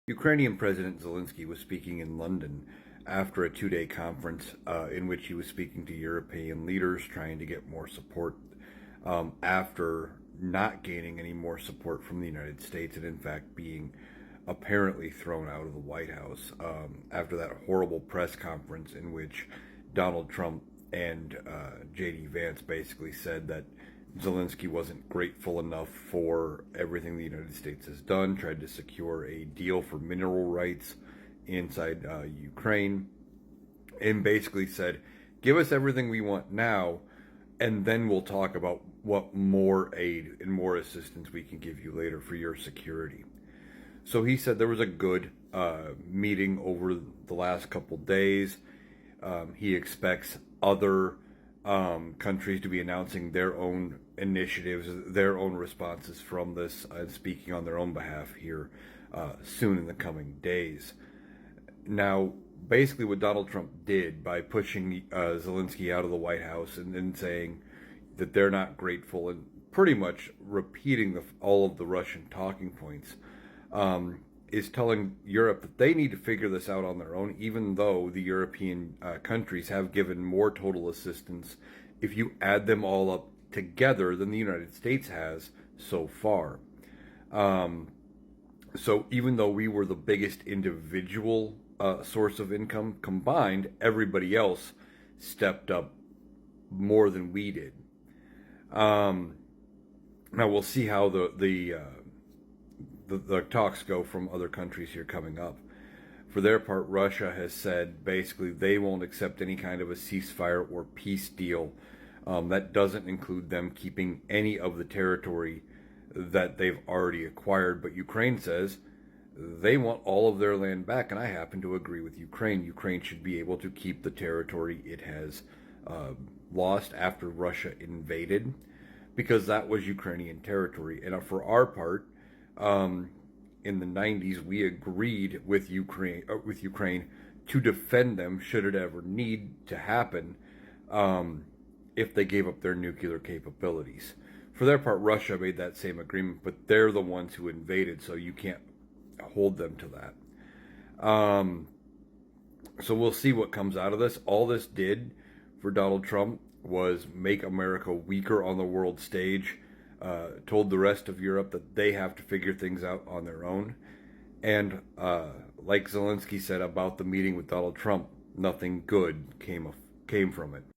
Ukrainian President Zelensky was speaking in London after a two-day conference in which he was speaking to European leaders, trying to get more support after not gaining any more support from the United States, and in fact being apparently thrown out of the White House after that horrible press conference in which Donald Trump and J.D. Vance basically said that Zelensky wasn't grateful enough for everything the United States has done, tried to secure a deal for mineral rights inside Ukraine, and basically said, give us everything we want now, and then we'll talk about what more aid and more assistance we can give you later for your security. So he said there was a good meeting over the last couple days. He expects other countries to be announcing their own initiatives, their own responses from this, and speaking on their own behalf here soon in the coming days. Now, basically what Donald Trump did by pushing Zelensky out of the White House and then saying that they're not grateful and pretty much repeating all of the Russian talking points is telling Europe that they need to figure this out on their own, even though the European countries have given more total assistance, if you add them all up together, than the United States has so far. So even though we were the biggest individual source of income combined, everybody else stepped up more than we did. Now we'll see how the talks go from other countries here coming up. For their part, Russia has said basically they won't accept any kind of a ceasefire or peace deal. That doesn't include them keeping any of the territory that they've already acquired. But Ukraine says they want all of their land back, and I happen to agree with Ukraine. Ukraine should be able to keep the territory it has lost after Russia invaded, because that was Ukrainian territory. And for our part, in the 90s, we agreed with Ukraine to defend them should it ever need to happen, if they gave up their nuclear capabilities. For their part, Russia made that same agreement, but they're the ones who invaded, so you can't hold them to that. So we'll see what comes out of this. All this did for Donald Trump was make America weaker on the world stage, told the rest of Europe that they have to figure things out on their own. And like Zelensky said about the meeting with Donald Trump, nothing good came from it.